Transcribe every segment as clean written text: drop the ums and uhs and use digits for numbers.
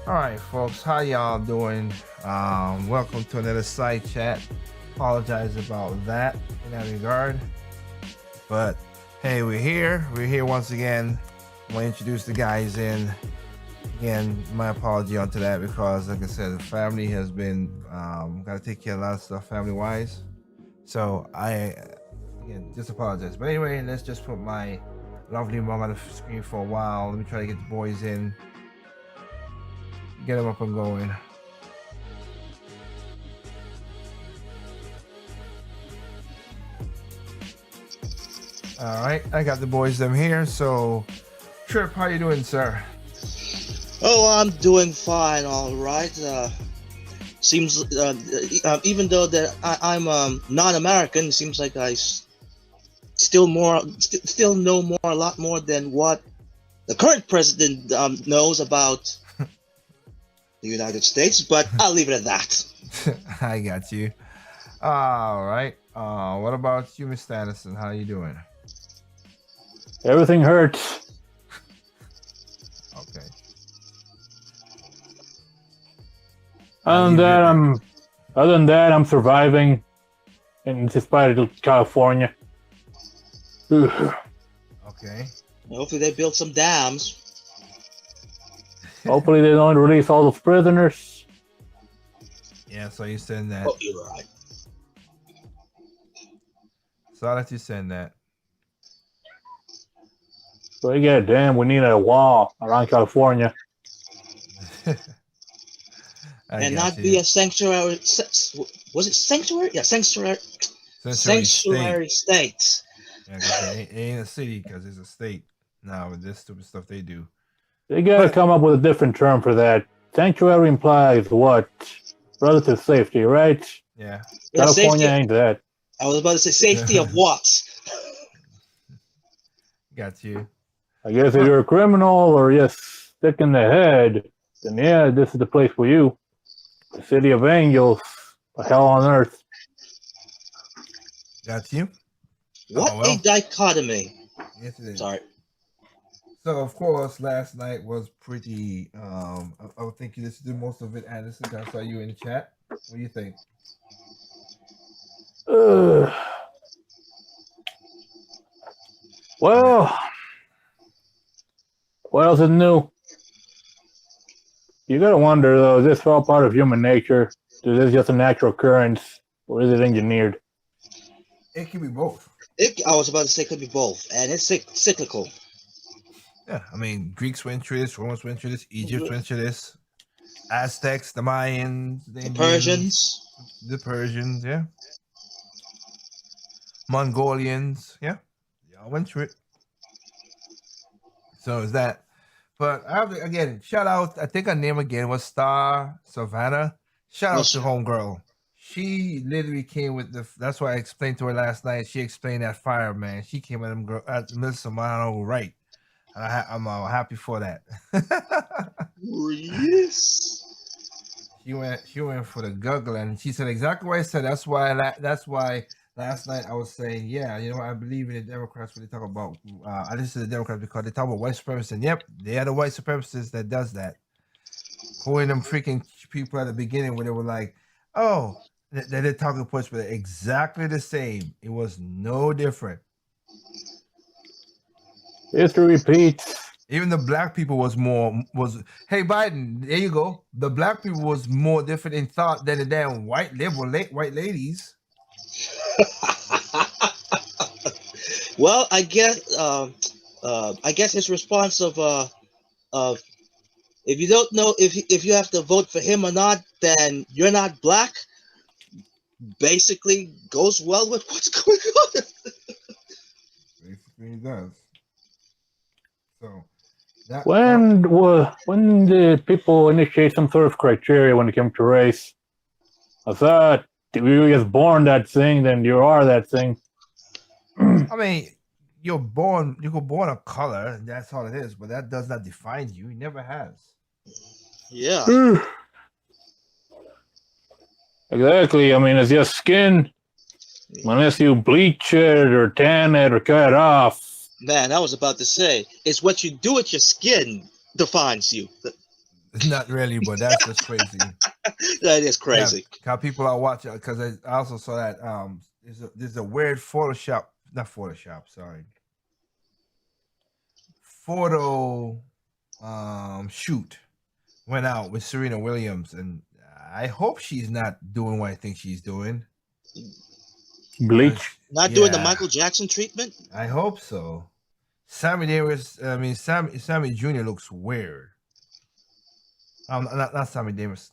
All right, folks, how y'all doing? Welcome to another side chat. Apologize about that in that regard, but hey, we're here. We're here once again. I want to introduce the guys in. Again, my apology onto that because, like I said, the family has been got to take care of a lot of stuff family wise. So I again just apologize. But anyway, let's just put my lovely mom on the screen for a while. Let me try to get the boys in. Get them up and going. All right, I got the boys them here. So, Trip, how you doing, sir? Oh, I'm doing fine. All right. Seems even though that I'm non-American, seems like still know a lot more than what the current president knows about the United States. But I'll leave it at that. I got you. All right. What about you, Mr. Anderson? How you doing? Everything hurts. Okay. Other than that, I'm surviving, in despite of California. Okay. Hopefully they build some dams. Hopefully they don't release all those prisoners. Yeah, so you saying that. Oh, you're right. So that you saying that. So yeah, damn, we need a wall around California. And not be a sanctuary. Was it sanctuary? Yeah, sanctuary state. Yeah, it ain't a city because it's a state. Now with this stupid stuff they do. They gotta come up with a different term for that. Sanctuary implies what? Relative safety, right? Yeah. California ain't that. I was about to say safety of what? Got you. I guess if you're a criminal or just sick in the head, then yeah, this is the place for you. The city of angels, a hell on earth. Got you. What a dichotomy. Yes, it is. Sorry. So of course, last night was pretty. I would think you listened to most of it, Anderson. I saw you in the chat. What do you think? Well, what else is new? You gotta wonder though, is this all part of human nature? Is this just a natural occurrence, or is it engineered? It can be both. I was about to say it could be both, and it's cyclical. Yeah, I mean, Greeks went through this, Romans went through this, Egypt went through this, Aztecs, the Mayans, the Persians, yeah, Mongolians, yeah, y'all went through it. So is that? But I have to, again, shout out. I think her name again was Star Savannah. Shout out to homegirl. She literally came with the. That's why I explained to her last night. She explained that fire, man. She came at them girl at Mr. Mano right. I'm happy for that. Yes. She went for the guggle, and she said exactly what I said. That's why last night I was saying, yeah, you know, I believe in the Democrats when they talk about. I listen to the Democrats because they talk about white supremacists. And yep, they are the white supremacists that does that. Calling them freaking people at the beginning when they were like, oh, they're talking points, but exactly the same. It was no different. History repeats. Even the black people was hey Biden, there you go. The black people was more different in thought than the damn white liberal white ladies. Well, I guess his response of if you don't know if you have to vote for him or not, then you're not black. Basically, goes well with what's going on. Basically, it does. So, when did people initiate some sort of criteria when it came to race? I thought if you were just born that thing, then you are that thing. I mean, you're born a color, and that's all it is. But that does not define you. It never has. Yeah. Exactly. I mean, it's just skin. Unless you bleach it or tan it or cut it off. Man, I was about to say, it's what you do with your skin defines you. Not really, but that's just crazy. That is crazy. Yeah, how people are watching because I also saw that there's a weird Photoshop, not Photoshop, sorry, photo shoot went out with Serena Williams, and I hope she's not doing what I think she's doing. Bleach. Not doing the Michael Jackson treatment. I hope so. Sammy Davis, I mean Sammy Jr. looks weird. Not Sammy Davis.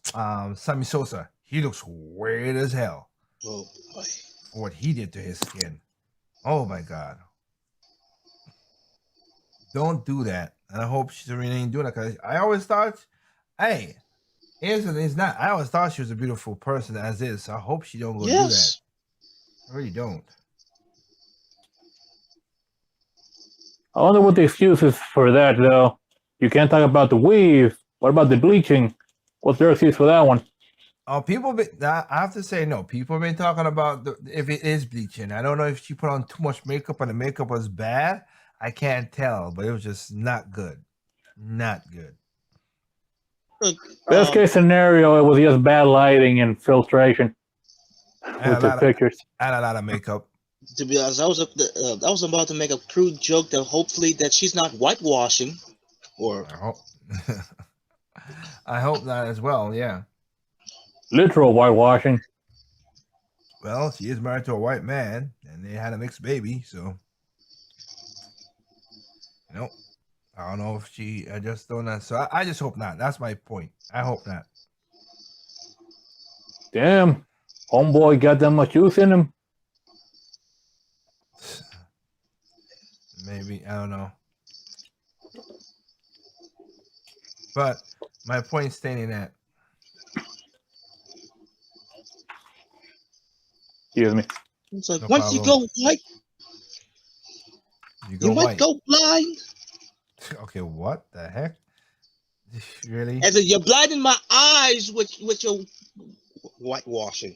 Sammy Sosa. He looks weird as hell. Oh boy. For what he did to his skin. Oh my God. Don't do that. And I hope Serena ain't doing that because I always thought, hey, it's not. I always thought she was a beautiful person as is. So I hope she don't go do that. I really don't. I wonder what the excuse is for that, though. You can't talk about the weave. What about the bleaching? What's their excuse for that one? Oh, I have to say no. People have been talking about if it is bleaching. I don't know if she put on too much makeup and the makeup was bad. I can't tell, but it was just not good. Not good. Best case scenario, it was just bad lighting and filtration with the pictures. And a lot of makeup. To be honest, I was about to make a crude joke that hopefully that she's not whitewashing, or I hope. I hope not as well. Yeah. Literal whitewashing. Well, she is married to a white man, and they had a mixed baby, so. Nope. I don't know if she. I just don't know. So I just hope not. That's my point. I hope not. Damn, homeboy got that much youth in him. Maybe, I don't know. But my point stating that. Excuse me. It's like, no once problem. You go white, you might go blind. Okay, what the heck? Really? And then you're blinding my eyes with your whitewashing.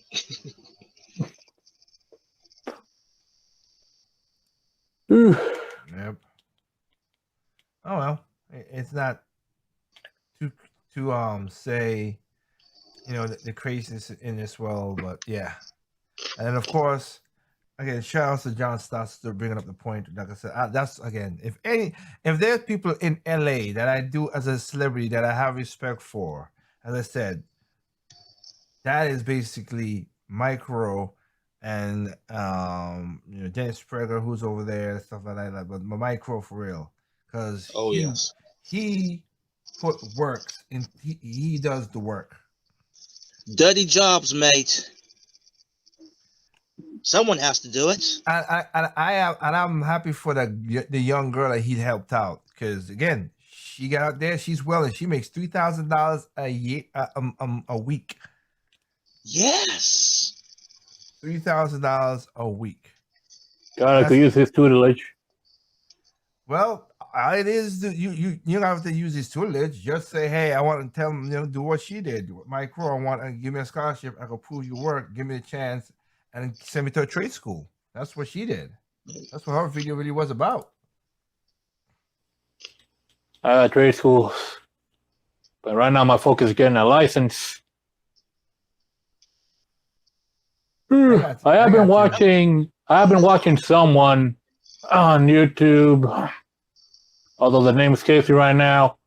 Yep. Oh well, it's not to say, you know, the craziness in this world, but yeah. And then of course, again, shout out to John Stotts for bringing up the point. Like I said, that's again, if there's people in LA that I do as a celebrity that I have respect for, as I said, that is basically Micro and you know, Dennis Prager, who's over there, stuff like that. But Micro for real, because he put works in. He does the work. Dirty jobs, mate. Someone has to do it. I'm happy for the young girl that he helped out, because again, she got out there. She's well, and she makes $3,000 a year, a week. Yes. $3,000 a week. God, I could use his tutelage. Well, it is you don't have to use his tutelage. Just say, hey, I want to tell him, you know, do what she did. My crew, I want to give me a scholarship. I can prove your work. Give me a chance, and send me to a trade school. That's what she did. That's what her video really was about. Trade schools, but right now my focus is getting a license. I have been watching someone on YouTube, although the name escapes me right now,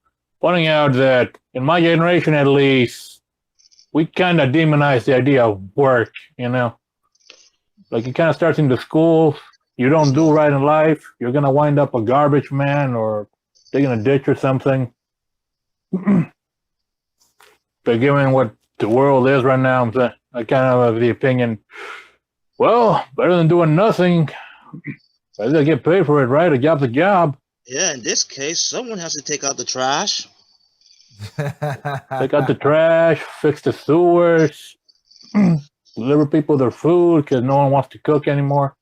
pointing out that in my generation at least, we kind of demonize the idea of work, you know? Like it kind of starts in the schools. You don't do right in life, you're going to wind up a garbage man or digging a ditch or something. But given what the world is right now, I kind of have the opinion, well, better than doing nothing. I gotta get paid for it, right? A job's a job. Yeah, in this case, someone has to take out the trash. Take out the trash, fix the sewers, deliver people their food because no one wants to cook anymore.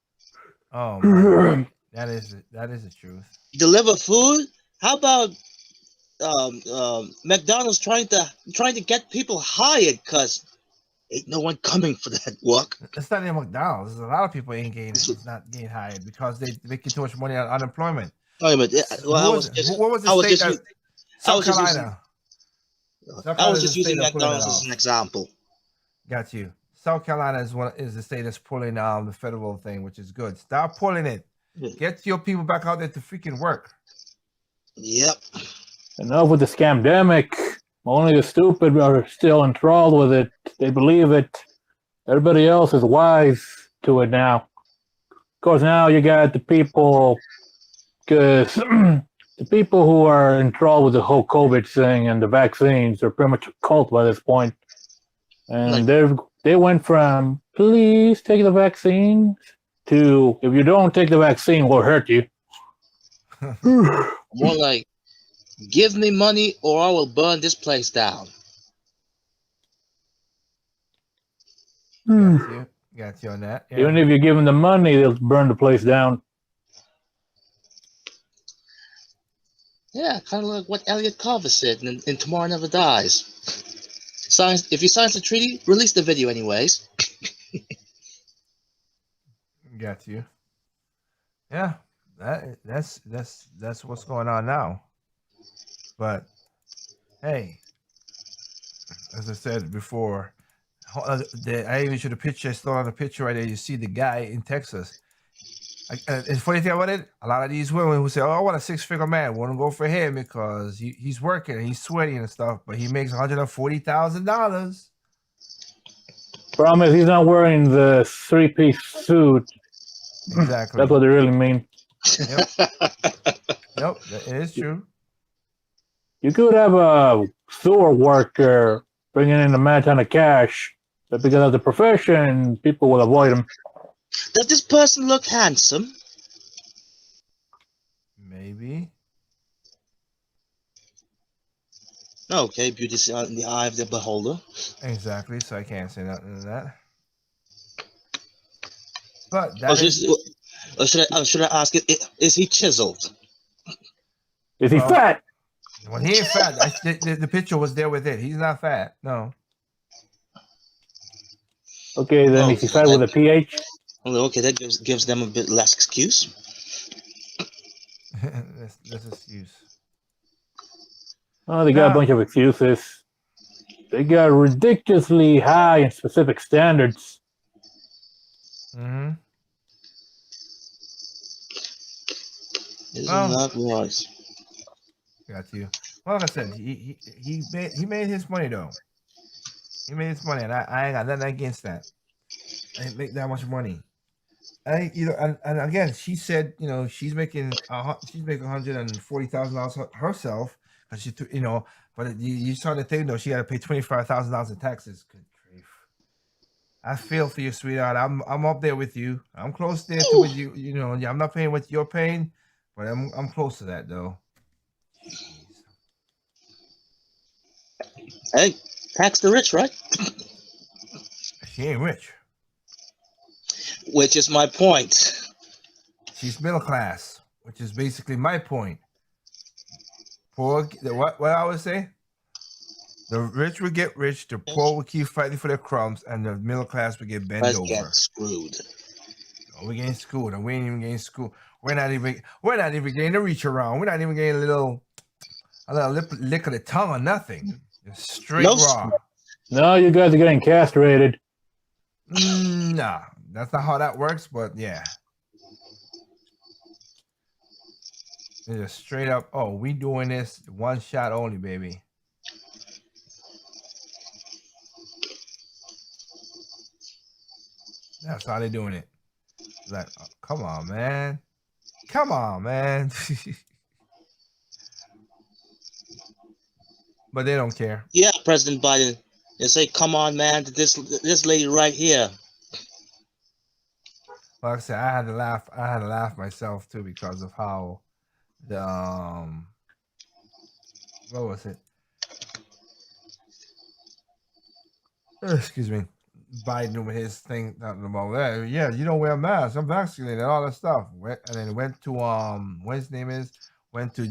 Oh, man. that is the truth. Deliver food? How about McDonald's trying to get people hired because ain't no one coming for that work. It's not even McDonald's. There's a lot of people it's not getting hired because they making too much money on unemployment. Oh, but what was the state? South Carolina. South I was Carolina is just the state using of pulling it McDonald's as off. an example. Got you. South Carolina is the state that's pulling the federal thing, which is good. Stop pulling it. Get your people back out there to freaking work. Yep. Enough with the scamdemic. Only the stupid are still enthralled with it. They believe it. Everybody else is wise to it now. Of course, now you got the people, because the people who are enthralled with the whole COVID thing and the vaccines are pretty much a cult by this point. And they went from, please take the vaccine, to, if you don't take the vaccine, we'll hurt you. More like, give me money or I will burn this place down. Got you on that. Yeah. Even if you give them the money, they'll burn the place down. Yeah, kind of like what Elliot Carver said in Tomorrow Never Dies. If you sign the treaty, release the video anyways. Got you. Yeah, that's what's going on now. But hey, as I said before, I even showed a picture. I still on the picture right there. You see the guy in Texas. It's funny thing about it. A lot of these women who say, "Oh, I want a 6-figure man," want to go for him because he's working and he's sweaty and stuff, but he makes $140,000. Problem is, he's not wearing the 3-piece suit. Exactly. That's what they really mean. Yep. Yep, it is true. You could have a sewer worker bringing in a mad ton of cash, but because of the profession, people will avoid him. Does this person look handsome? Maybe. Okay, beauty's in the eye of the beholder. Exactly, so I can't say nothing to that. But should I ask it? Is he chiseled? Is he fat? Well, he ain't fat. The picture was there with it. He's not fat. No. Okay, then is he fat with a PH? Okay, that gives them a bit less excuse. This excuse. Oh, they got a bunch of excuses. They got ridiculously high and specific standards. Mm-hmm. Isn't that right? Got you. Well, like I said, he made his money though. He made his money, and I ain't got nothing against that. I didn't make that much money. And again, she said, she's making $140,000 herself, because she, but you saw the thing though. She got to pay $25,000 in taxes. Good grief! I feel for you, sweetheart. I'm up there with you. I'm close there to with you. I'm not paying what you're paying, but I'm close to that though. Hey, tax the rich, right? She ain't rich. Which is my point. She's middle class, which is basically my point. Poor, what I would say? The rich will get rich, the poor will keep fighting for their crumbs, and the middle class will get bent over. Get screwed. We're getting screwed, and we ain't even getting screwed. We're not even getting the reach around. We're not even getting a little lick of the tongue or nothing. Just straight raw. No, you guys are getting castrated. Nah, that's not how that works, but yeah. It's just straight up, we doing this one shot only, baby. That's how they doing it. Like, come on, man. Come on, man. But they don't care. Yeah, President Biden. They say, "Come on, man, to this lady right here." Like I said, I had to laugh myself too, because of how the what was it? Excuse me. Biden with his thing talking about that. Yeah, you don't wear a mask. I'm vaccinated, all that stuff. And then went to what his name is? Went to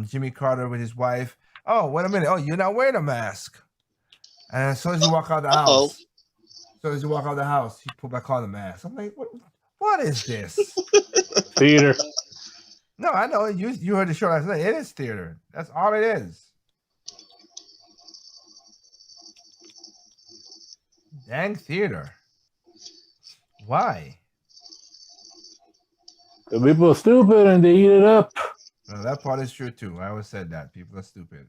Jimmy Carter with his wife. Oh, wait a minute. Oh, you're not wearing a mask. And as soon as you walk out the house, he put back on the mask. I'm like, what is this? Theater. No, I know. You heard the show last night. It is theater. That's all it is. Dang theater. Why? The people are stupid and they eat it up. Well, that part is true too. I always said that people are stupid.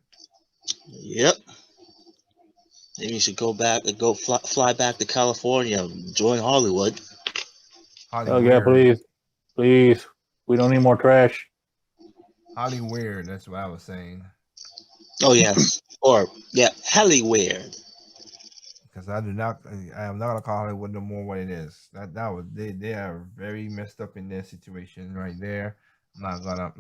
Yep. Maybe you should go back and fly back to California, join Hollywood. Holly Oh yeah, weird. please. We don't need more trash. Holly weird. That's what I was saying. Oh yes, or yeah, hella weird. Because I do not. I am not gonna call Hollywood no more what it is. That was they are very messed up in their situation right there. I'm not gonna.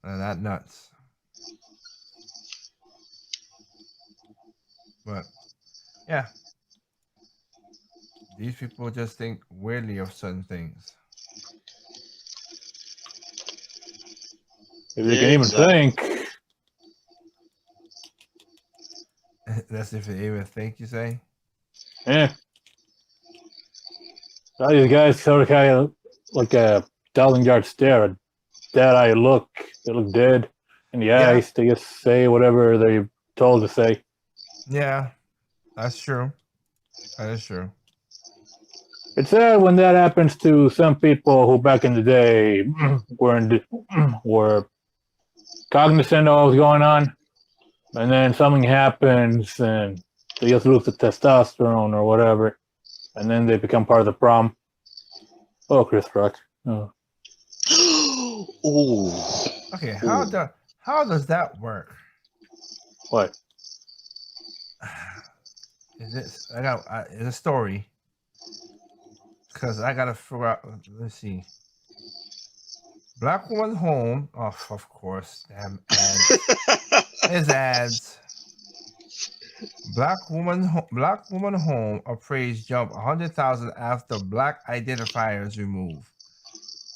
That nuts. But yeah, these people just think weirdly of certain things. If you can even think. That's if they even think, you say? Yeah. All these guys sort of kind of like a 1,000-yard stare. A dead eye look. They look dead in the eyes. They just say whatever they're told to say. Yeah, that's true. That is true. It's sad when that happens to some people who back in the day were cognizant of what was going on, and then something happens and they just lose the testosterone or whatever, and then they become part of the problem. Oh, Chris Rock. Oh. Ooh. Okay, how does that work? What? Is this? It's a story. Because I gotta figure out. Let's see. Black woman home. Oh, of course. Damn ads. There's ads. Black woman home appraised jump 100,000 after black identifiers removed.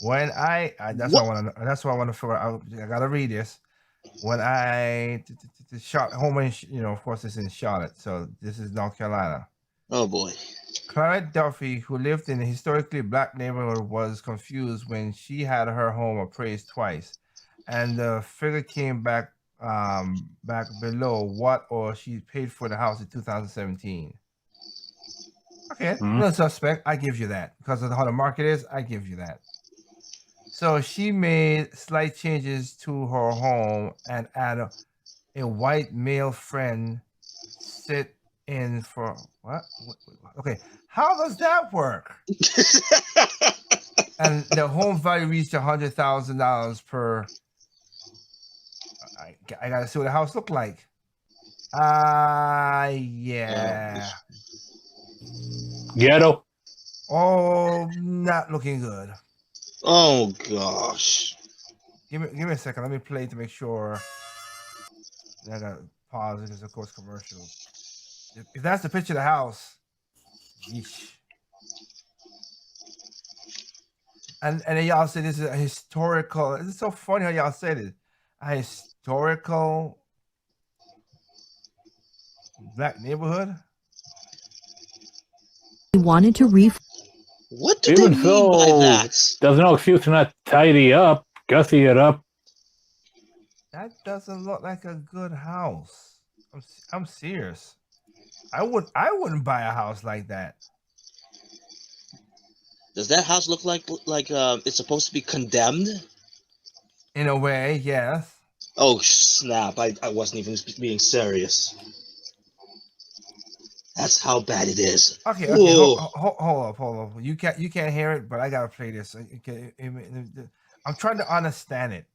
When that's what I want to. That's what I want to figure out. I gotta read this. When I shot home, of course, it's in Charlotte, so this is North Carolina. Oh boy. Claret Duffy, who lived in a historically black neighborhood, was confused when she had her home appraised twice, and the figure came back below what or she paid for the house in 2017. Okay, no suspect. I give you that because of how the market is. I give you that. So she made slight changes to her home and added a white male friend sit in for what? Okay, how does that work? And the home value reached $100,000 per. I gotta see what the house looked like. Yeah. Ghetto. Oh, not looking good. Oh gosh. Give me a second. Let me play to make sure. I gotta pause because of course commercial. If that's the picture of the house, yeesh. And then y'all say this is a historical. It's so funny how y'all said it. A historical black neighborhood. He wanted to What do they mean by that? There's no excuse to not tidy up, gussy it up. That doesn't look like a good house. I'm serious. I wouldn't buy a house like that. Does that house look like it's supposed to be condemned? In a way, yes. Oh snap! I wasn't even being serious. That's how bad it is. Okay. Hold up. You can't hear it, but I gotta play this. Okay, I'm trying to understand it.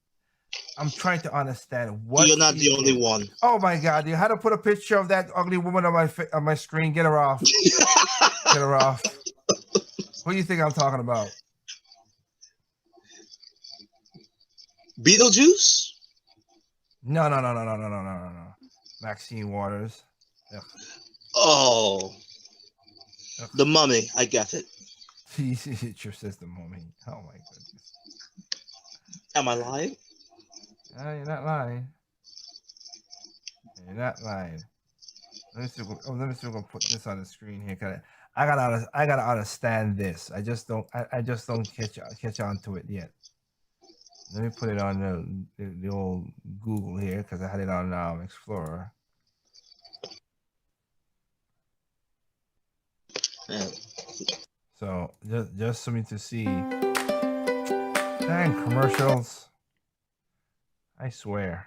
I'm trying to understand what. You're not the only one. Oh my God! You had to put a picture of that ugly woman on my screen. Get her off. Get her off. Who do you think I'm talking about? Beetlejuice? No. Maxine Waters. Ugh. Oh. Ugh. The Mummy. I get it. It's your sister, Mummy. Oh my goodness. Am I lying? You're not lying. You're not lying. Let me see if we're gonna put this on the screen here. Cause I gotta understand this. I just don't catch on to it yet. Let me put it on the old Google here because I had it on Explorer. Yeah. So just for me to see. Dang commercials. I swear.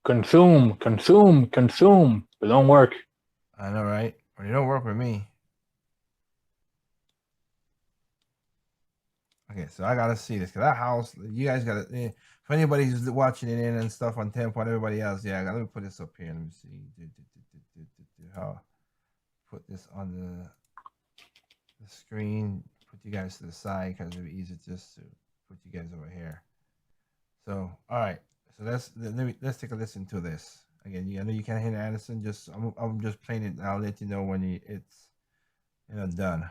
Consume, consume, consume. It don't work. I know, right? But it don't work with me. Okay, so I gotta see this because that house, you guys gotta. For anybody who's watching it in and stuff on 10 point, everybody else, yeah. Let me put this up here. Let me see how put this on the screen. Put you guys to the side because it'd be easier just to put you guys over here. So, all right. So let's take a listen to this again. I know you can't hear Anderson. Just I'm just playing it. I'll let you know when it's done.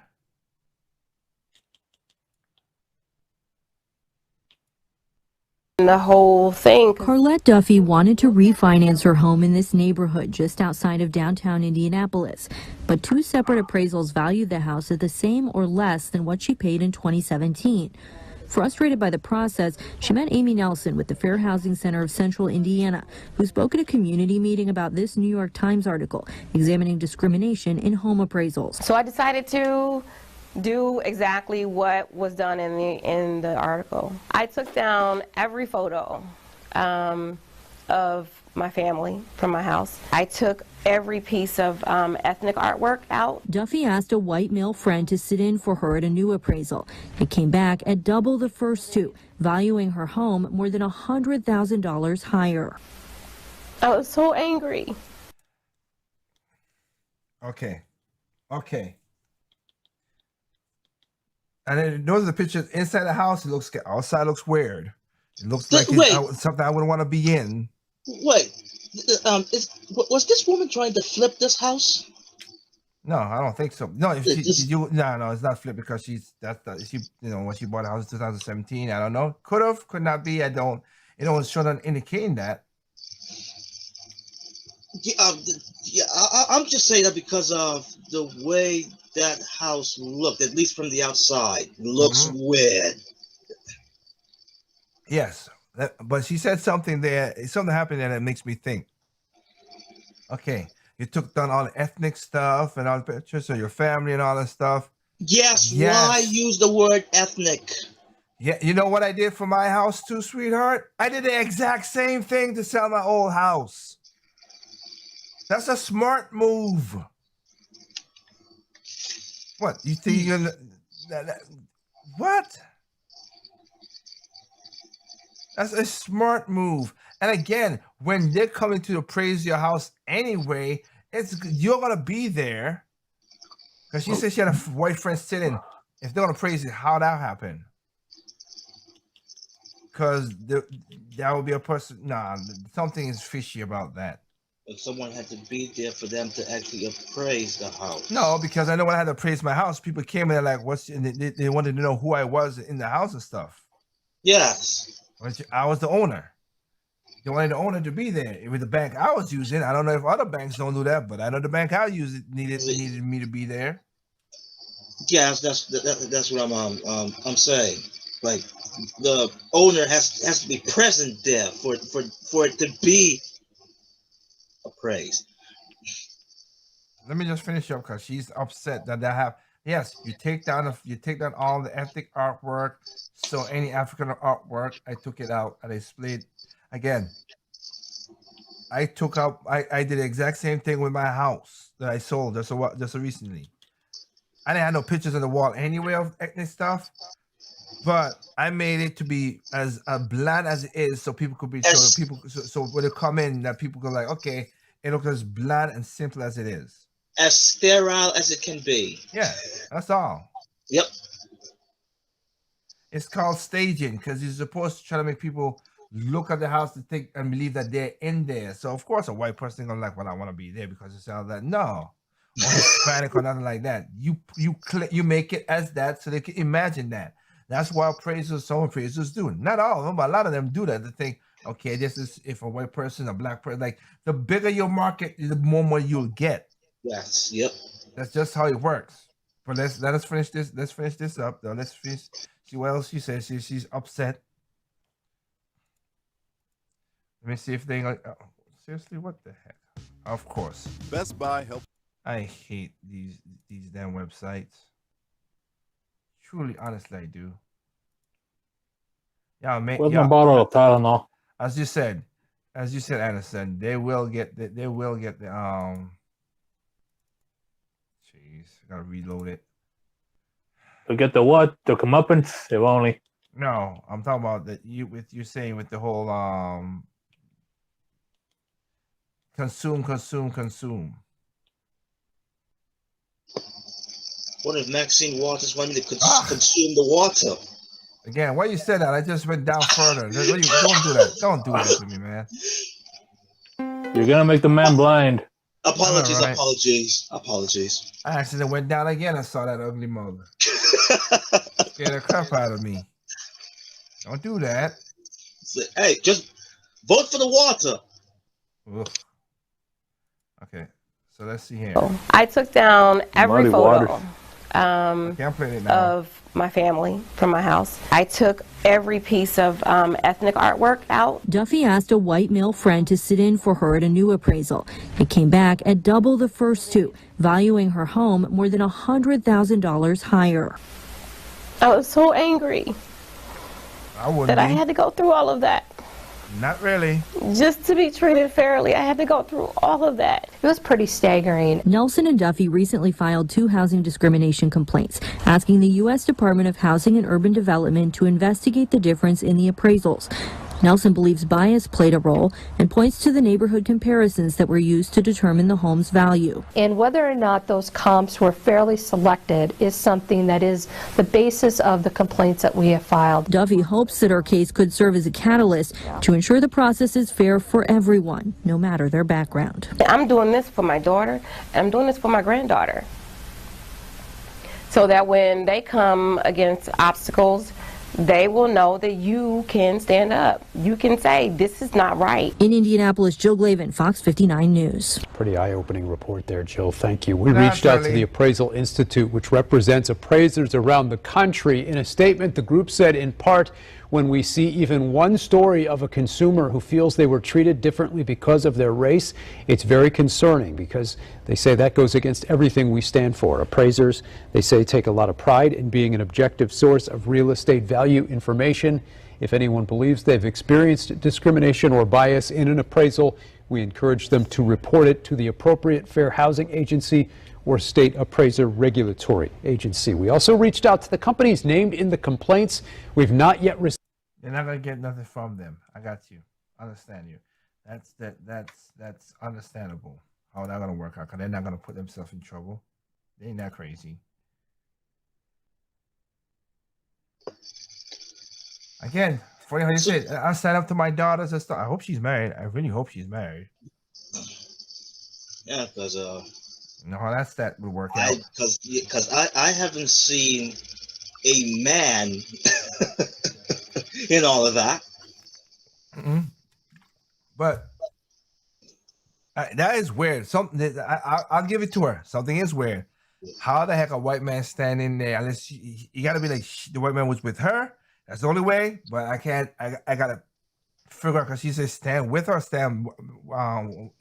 The whole thing. Carlette Duffy wanted to refinance her home in this neighborhood just outside of downtown Indianapolis, but two separate appraisals valued the house at the same or less than what she paid in 2017. Frustrated by the process, she met Amy Nelson with the Fair Housing Center of Central Indiana, who spoke at a community meeting about this New York Times article examining discrimination in home appraisals. So I decided to do exactly what was done in the article. I took down every photo of my family from my house. I took every piece of ethnic artwork out. Duffy asked a white male friend to sit in for her at a new appraisal. It came back at double the first two, valuing her home more than $100,000 higher. I was so angry. Okay. And then those are the pictures inside the house. It looks outside looks weird. It looks like it's something I wouldn't want to be in. Wait, was this woman trying to flip this house? No, I don't think so. No, if no, it's not flip because she when she bought the house in 2017. I don't know. Could not be. I don't. It don't show nothing indicating that. Yeah, I'm just saying that because of the way that house looked, at least from the outside, looks weird. Yes, but she said something there. Something happened there that makes me think. Okay, you took down all the ethnic stuff and all the pictures of your family and all that stuff. Yes. Why use the word ethnic? Yeah, you know what I did for my house too, sweetheart? I did the exact same thing to sell my old house. That's a smart move. What? You think you're gonna... What? That's a smart move. And again, when they're coming to appraise your house anyway, you're gonna be there. Because she said she had a white friend sitting. If they're gonna appraise it, how'd that happen? Because that would be a person. Nah, something is fishy about that. If someone had to be there for them to actually appraise the house. No, because I know when I had to appraise my house, people came in there like, "What's?" And they wanted to know who I was in the house and stuff. Yes. I was the owner. They wanted the owner to be there. It was the bank I was using. I don't know if other banks don't do that, but I know the bank I used needed me to be there. Yes, that's what I'm saying. Like the owner has to be present there for it to be appraised. Let me just finish up because she's upset that have. Yes, you take down all the ethnic artwork. So any African artwork, I took it out and I split. Again, I took out. I did the exact same thing with my house that I sold just recently. I didn't have no pictures on the wall anyway of ethnic stuff, but I made it to be as bland as it is, so people could be so when they come in, that people go like, okay, it looks as bland and simple as it is, as sterile as it can be. Yeah, that's all. Yep. It's called staging because you're supposed to try to make people look at the house to think and believe that they're in there. So of course a white person gonna like, well, I want to be there because it's all that. No, or Hispanic or nothing like that. You make it as that so they can imagine that. That's what some appraisers do. Not all of them, but a lot of them do that. They think, okay, this is if a white person, a black person, like the bigger your market, the more money you'll get. Yes. Yep. That's just how it works. But let us finish this. Let's finish this up though. Let's finish. See what else she says. She's upset. Let me see if they seriously, what the heck? Of course. Best Buy helps. I hate these damn websites. Truly, honestly, I do. Yeah, Where's my bottle of Tylenol? As you said, Anderson, they will get the. Jeez, I gotta reload it. To get the what? The comeuppance? If only. No, I'm talking about that you saying with the whole consume. What if Maxine Waters wanted to consume the water? Again, why you said that? I just went down further. Don't do that. Don't do that to me, man. You're gonna make the man blind. Apologies. I accidentally went down again and saw that ugly mug. Scared the crap out of me. Don't do that. Hey, just vote for the water. Ugh. Okay, so let's see here. I took down every photo of my family from my house. I took every piece of ethnic artwork out. Duffy asked a white male friend to sit in for her at a new appraisal. It came back at double the first two, valuing her home more than $100,000 higher. I was so angry that I had to go through all of that. Not really. Just to be treated fairly, I had to go through all of that. It was pretty staggering. Nelson and Duffy recently filed 2 housing discrimination complaints, asking the U.S. Department of Housing and Urban Development to investigate the difference in the appraisals. Nelson believes bias played a role and points to the neighborhood comparisons that were used to determine the home's value. And whether or not those comps were fairly selected is something that is the basis of the complaints that we have filed. Duffy hopes that her case could serve as a catalyst to ensure the process is fair for everyone, no matter their background. I'm doing this for my daughter, and I'm doing this for my granddaughter, so that when they come against obstacles, they will know that you can stand up. You can say, this is not right. In Indianapolis, Jill Glavin, Fox 59 News. Pretty eye-opening report there, Jill. Thank you. We reached out to the Appraisal Institute, which represents appraisers around the country. In a statement, the group said, in part, when we see even one story of a consumer who feels they were treated differently because of their race, it's very concerning because they say that goes against everything we stand for. Appraisers, they say, take a lot of pride in being an objective source of real estate value information. If anyone believes they've experienced discrimination or bias in an appraisal, we encourage them to report it to the appropriate fair housing agency or state appraiser regulatory agency. We also reached out to the companies named in the complaints. We've not yet received. You're not gonna get nothing from them. I got you. Understand you. That's understandable. How that's gonna work out? Cause they're not gonna put themselves in trouble. They ain't that crazy. Again, funny how you said. I stand up to my daughters and stuff. I hope she's married. I really hope she's married. Yeah, because no, that would work out. Because I haven't seen a man in all of that. But that is weird. Something I'll give it to her. Something is weird. How the heck a white man standing there? Unless you got to be like the white man was with her. That's the only way. But I can't. I gotta figure out because she says stand with her, stand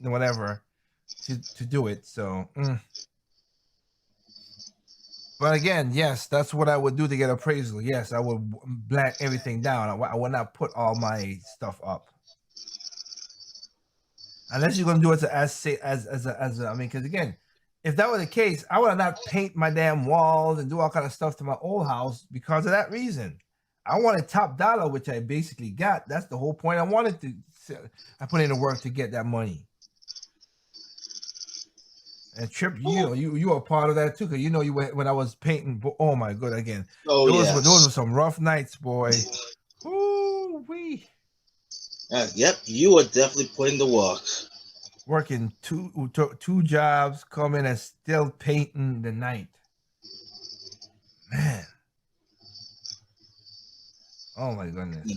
whatever to do it. So. But again, yes, that's what I would do to get appraisal. Yes, I would blank everything down. I would not put all my stuff up. Unless you're gonna do it as I mean, because again, if that were the case, I would have not paint my damn walls and do all kind of stuff to my old house because of that reason. I wanted top dollar, which I basically got. That's the whole point. I wanted to. I put in the work to get that money. And Trip, you were part of that too, because you were when I was painting. Oh my god! Again, those were some rough nights, boy. Ooh wee. Yep, you were definitely putting the work. Working two jobs, coming and still painting the night. Man. Oh my goodness!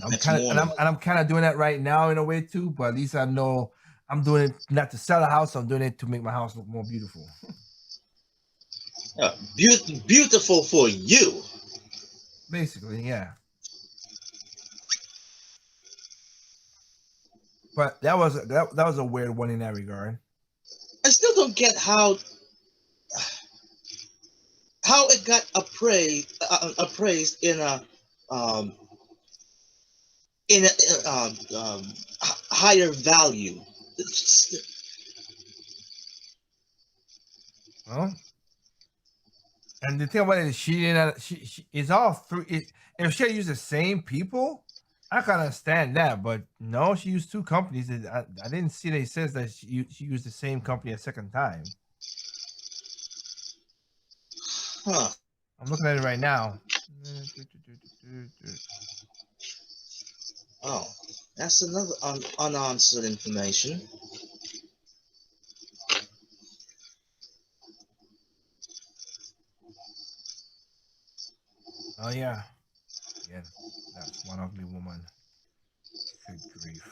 I'm kind of doing that right now in a way too, but at least I know. I'm doing it not to sell a house. I'm doing it to make my house look more beautiful. Yeah, beautiful for you. Basically, yeah. But that was a weird one in that regard. don't get how it got appraised in a higher value. Well, and the thing about it is she didn't. She is all three. If she had used the same people, I can understand that. But no, she used two companies. I didn't see that it says that she used the same company a second time. Huh. I'm looking at it right now. Oh, that's another unanswered information. Oh yeah, yeah, that's one ugly woman. Good grief.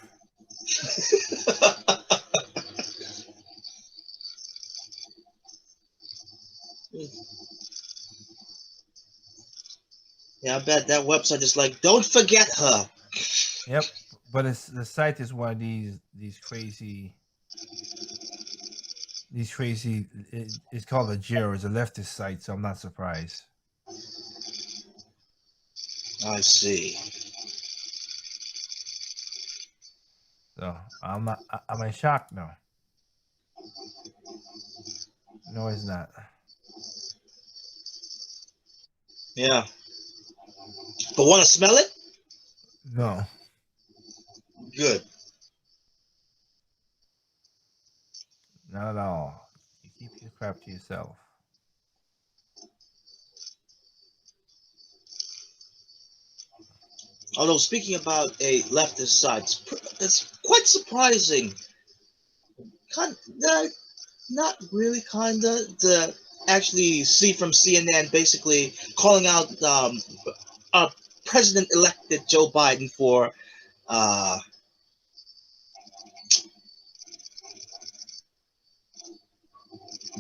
Yeah, I bet that website is like, don't forget her. Yep, but the site is one of these crazy. It's called a Giro. It's a leftist site, so I'm not surprised. I see. So I'm not. Am I shocked? No. No, it's not. Yeah. But want to smell it? No. Good. Not at all. You keep your crap to yourself. Although speaking about a leftist site, it's quite surprising. Not really, kinda, to actually see from CNN basically calling out President-elected Joe Biden for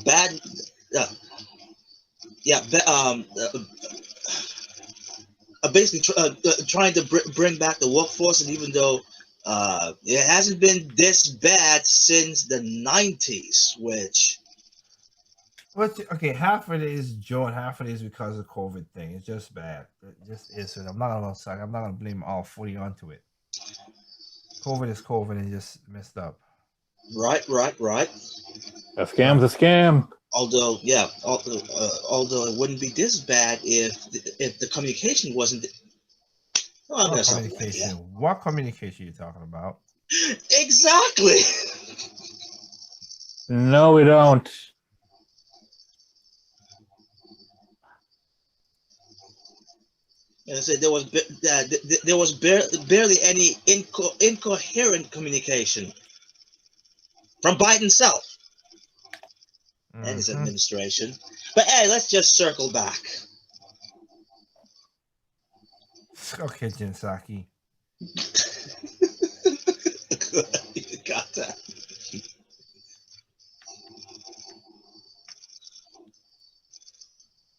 bad, basically trying to bring back the workforce, and even though it hasn't been this bad since the 90s, which... Okay, half of it is Joe and half of it is because of the COVID thing. It's just bad. It just is. I'm not gonna blame all 40 onto it. COVID is COVID and just messed up. Right. A scam's a scam. Although it wouldn't be this bad if the communication wasn't. Oh, what communication? What communication are you talking about? Exactly. No, we don't. And I said there was barely any incoherent communication from Biden himself and his administration. But hey, let's just circle back. Okay, Jinsaki. Good, you got that.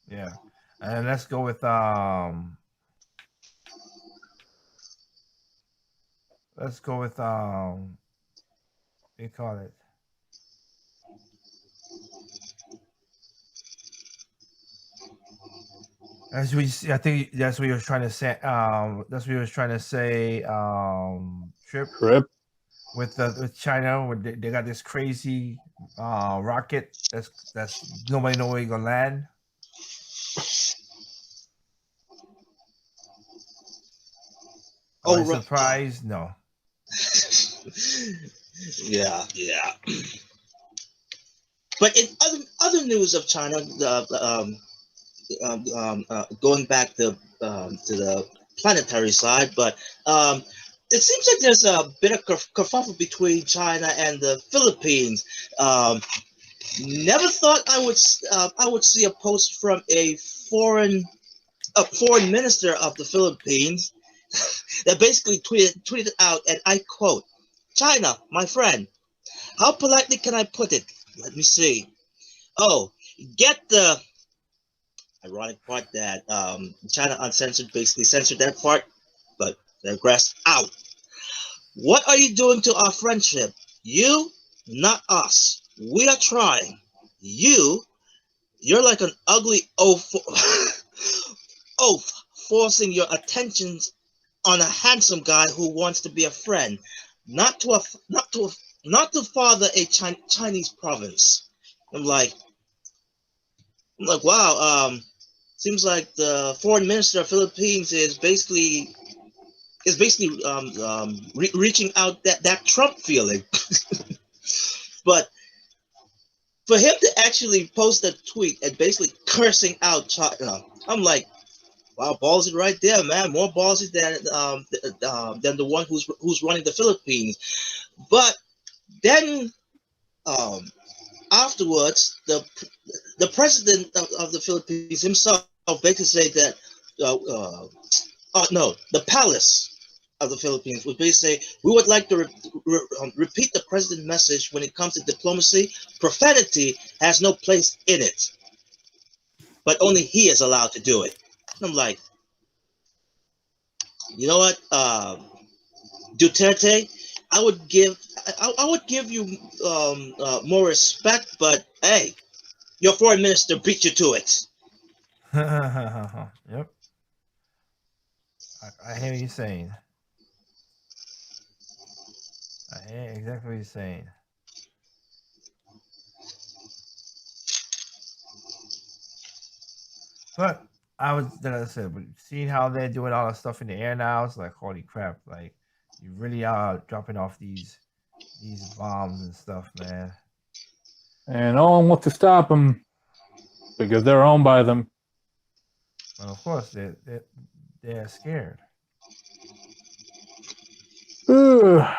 Yeah, and let's go with what do you call it? I think that's what he was trying to say. That's what he was trying to say. Trip with China, where they got this crazy rocket that's nobody know where you're gonna land. Oh, right. Surprise? No. Yeah. But in other news of China, going back to the planetary side, but it seems like there's a bit of kerfuffle between China and the Philippines. Never thought I would see a post from a foreign minister of the Philippines that basically tweeted out, and I quote, "China, my friend, how politely can I put it? Let me see. Oh, get the..." Ironic part that China Uncensored basically censored that part, but digress out. "What are you doing to our friendship? You, not us. We are trying. You're like an ugly oaf, oaf forcing your attentions on a handsome guy who wants to be a friend, not to father a Chinese province. I'm like, wow. Seems like the foreign minister of Philippines is basically reaching out that Trump feeling. But for him to actually post a tweet and basically cursing out China, I'm like, wow, ballsy right there, man. More ballsy than the one who's running the Philippines. But then afterwards, the president of the Philippines himself basically said that no, the palace of the Philippines would basically say, we would like to repeat the president's message when it comes to diplomacy. Profanity has no place in it, but only he is allowed to do it. I'm like, you know what, Duterte, I would give you more respect, but hey, your foreign minister beat you to it. Yep. I hear you saying. I hear exactly what you're saying. But like I said, but seeing how they're doing all the stuff in the air now, it's like holy crap! Like you really are dropping off these bombs and stuff, man. And no one wants to stop them because they're owned by them. Well, of course they're scared. Yeah,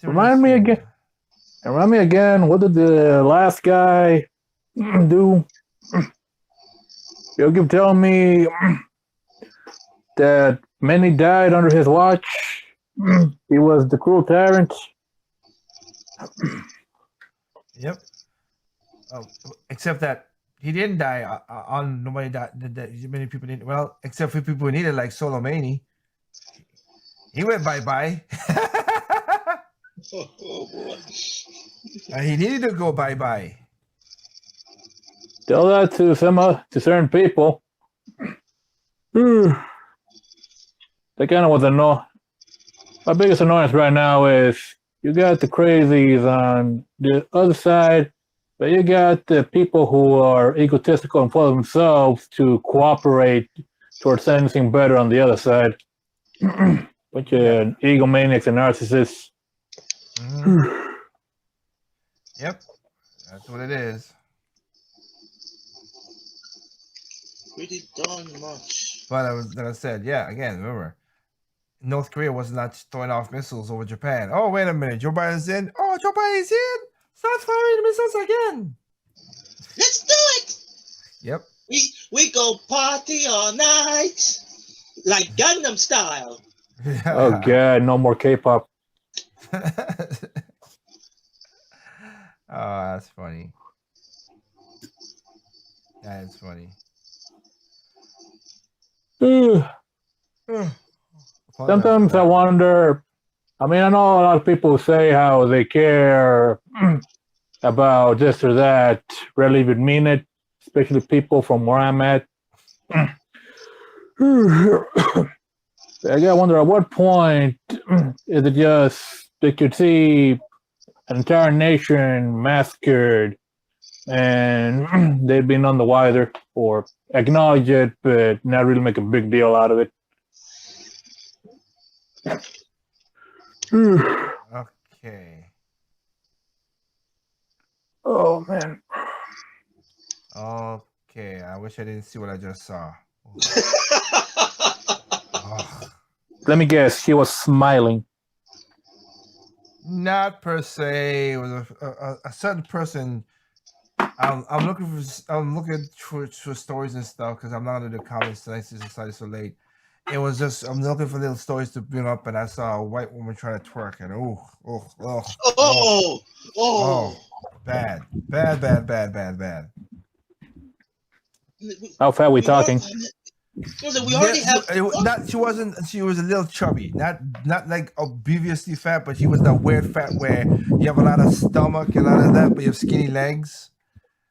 Remind me again. What did the last guy do? You keep telling me that many died under his watch. He was the cruel tyrant. Yep. Except that he didn't die on nobody died. Many people didn't. Well, except for people who needed, like Solomani. He went bye-bye. He needed to go bye-bye. Tell that to certain people. That kind of was annoying. My biggest annoyance right now is you got the crazies on the other side, but you got the people who are egotistical and full of themselves to cooperate towards anything better on the other side. Bunch of egomaniacs and narcissists. Mm-hmm. Yep, that's what it is. Pretty darn much. But like I said, yeah, again, remember, North Korea was not throwing off missiles over Japan. Oh, wait a minute, Joe Biden's in. Oh, Joe Biden's in. Start firing missiles again. Let's do it. Yep. We go party all night, like Gangnam Style. Oh God, no more K-pop. Oh, that's funny. That is funny. Sometimes I wonder. I mean, I know a lot of people say how they care about this or that, rarely even mean it, especially people from where I'm at. I gotta wonder at what point is it just they could see an entire nation massacred and they'd be none the wiser or acknowledge it but not really make a big deal out of it. Okay. Oh man. Okay, I wish I didn't see what I just saw. Oh. Let me guess, she was smiling. Not per se. It was a certain person. I'm looking for stories and stuff because I'm not under the comments tonight since it's so late. It was just I'm looking for little stories to bring up, and I saw a white woman trying to twerk, and bad. How far are we talking? So we already have. Not she wasn't. She was a little chubby, not like obviously fat, but she was that weird fat where you have a lot of stomach, a lot of that, but you have skinny legs,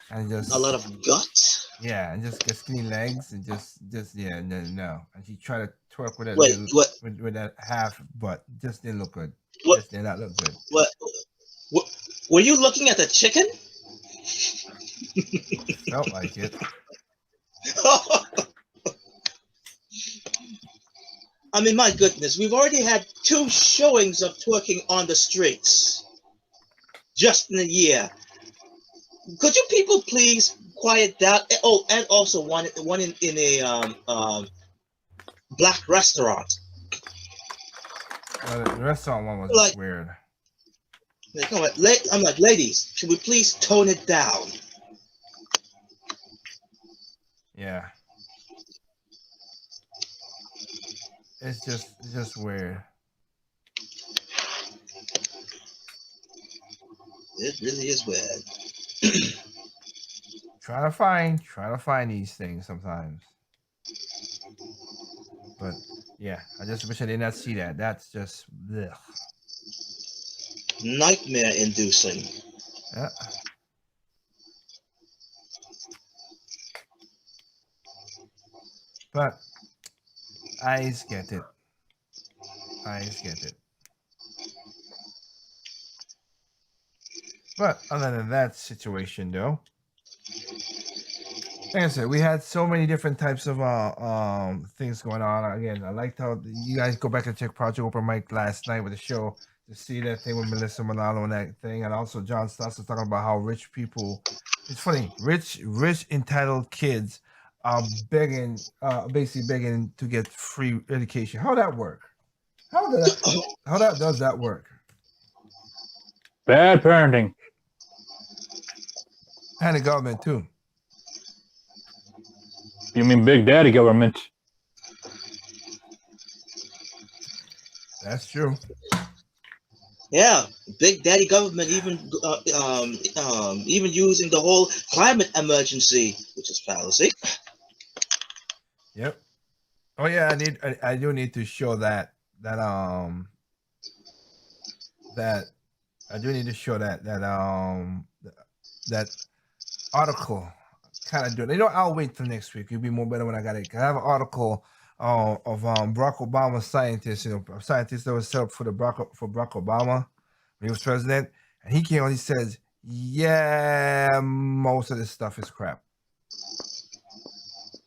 and just A lot of guts. yeah, and just get skinny legs and just yeah, no. And she tried to twerk with that Wait, little, what? with that half, but just didn't look good. What? Just did not look good. What? Were you looking at the chicken? Felt like it. I mean, my goodness, we've already had 2 showings of twerking on the streets just in a year. Could you people please quiet down? Oh, and also one in a black restaurant. The restaurant one was Like- weird. Like, I'm like, ladies, should we please tone it down? Yeah. It's just weird. It really is weird. Try to find these things sometimes. But yeah, I just wish I did not see that. That's just ugh. Nightmare inducing. Yeah. But I get it. But other than that situation, though, like I said, we had so many different types of things going on. Again, I liked how you guys go back and check Project Open Mic last night with the show to see that thing with Melissa Milano and that thing, and also John Stoss was talking about how rich people. It's funny, rich entitled kids are begging, basically begging to get free education. How that work? How does that work? Bad parenting. And the government too. You mean Big Daddy government? That's true. Yeah, Big Daddy government even using the whole climate emergency, which is fallacy. Yep. Oh yeah, I do need to show that article. Kind of do it. I'll wait till next week. It'll be more better when I got it. I have an article of Barack Obama scientists. Scientists that was set up for Barack Obama when he was president, and he came on. He says, "Yeah, most of this stuff is crap.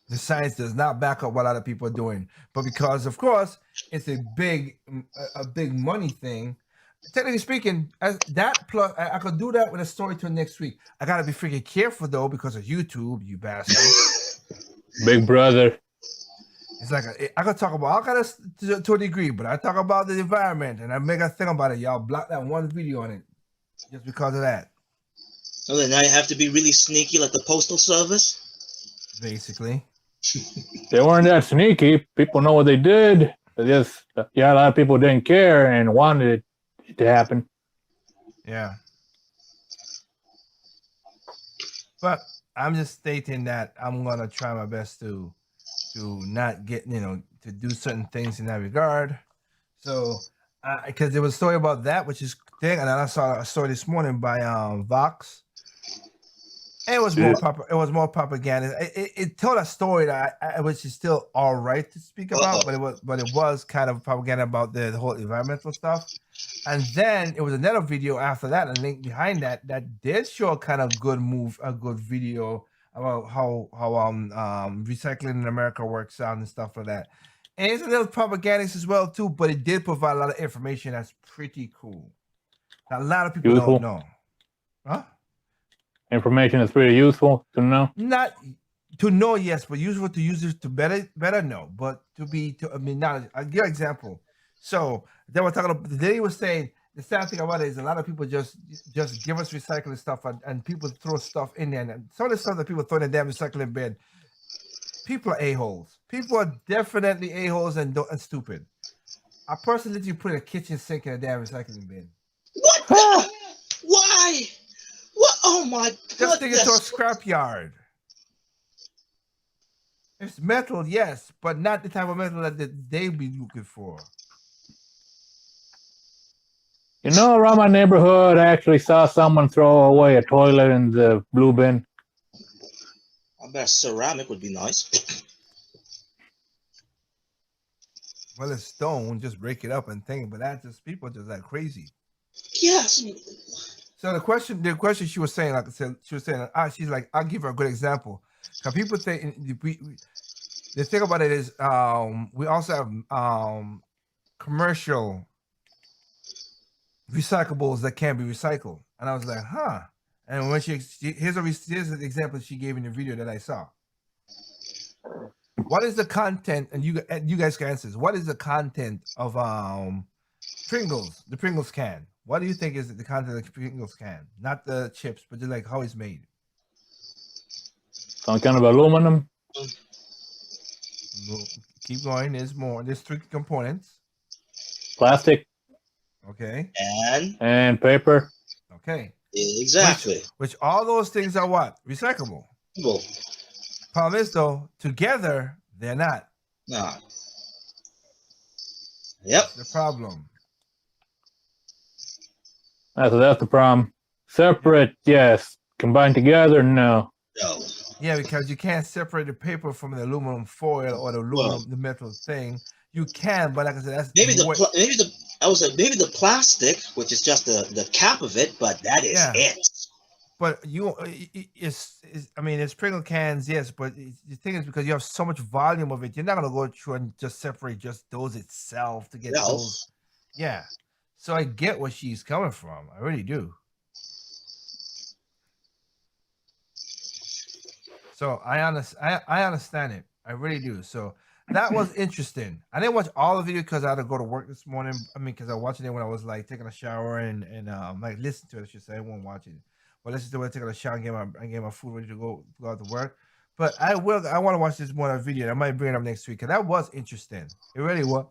The science does not back up what other people are doing, but because, of course, it's a big money thing." Technically speaking, as that plus I could do that with a story till next week. I gotta be freaking careful though because of YouTube, you bastard. Big brother. It's like I could talk about all kind of to a degree, but I talk about the environment and I make a thing about it. Y'all block that one video on it just because of that. So then now you have to be really sneaky, like the postal service. Basically, They weren't that sneaky. People know what they did. They just, a lot of people didn't care and wanted it to happen. yeah. But I'm just stating that I'm gonna try my best to not get to do certain things in that regard. So because there was a story about that, which is thing, and then I saw a story this morning by Vox. It was more propaganda. It told a story that which is still all right to speak about, but it was kind of propaganda about the whole environmental stuff. And then it was another video after that, and link behind that did show a kind of a good video about how recycling in America works out and stuff like that. And it's a little propagandist as well too, but it did provide a lot of information that's pretty cool. A lot of people don't know. Huh? Information is pretty useful to know. Not to know, yes, but useful to use it to better know. But I'll give you an example. So they were talking about, they were saying the sad thing about it is a lot of people just give us recycling stuff and people throw stuff in there. And some of the stuff that people throw in the damn recycling bin, people are a-holes. People are definitely a-holes and stupid. I personally literally put a kitchen sink in a damn recycling bin. What the? Why? What? Oh my god! Just take it to a scrap yard. It's metal, yes, but not the type of metal that they be looking for. You know, around my neighborhood, I actually saw someone throw away a toilet in the blue bin. I bet ceramic would be nice. Well, it's stone, just break it up and think, but that's just people just like crazy. Yes. So the question she was saying, like I said, she was saying, she's like, I'll give her a good example. Because people think the thing about it is, we also have commercial recyclables that can be recycled, and I was like, huh. And when here's an example she gave in the video that I saw. What is the content? And you guys can answer this. What is the content of Pringles? The Pringles can. What do you think is the content of the Pringles can? Not the chips, but just like how it's made. Some kind of aluminum. Keep going. There's more. There's 3 components. Plastic. Okay. And paper. Okay. Exactly. Which all those things are what? Recyclable. Well, problem is though, together they're not. No. Yep. That's the problem. That's the problem. Separate, yes. Combined together, no. No. Yeah, because you can't separate the paper from the aluminum foil or the aluminum, the metal thing. You can, but like I said, that's maybe the plastic, which is just the cap of it, but that is it. But I mean, it's Pringle cans, yes, but the thing is because you have so much volume of it, you're not gonna go through and just separate just those itself to get those. Yeah. So I get where she's coming from. I really do. So I understand it. I really do. So that was interesting. I didn't watch all the video because I had to go to work this morning. I mean, because I was watching it when I was like taking a shower and like listen to it. I should say I won't watch it, but listen to it, taking a shower, and get my food ready to go out to work. But I want to watch this more video. I might bring it up next week because that was interesting. It really was.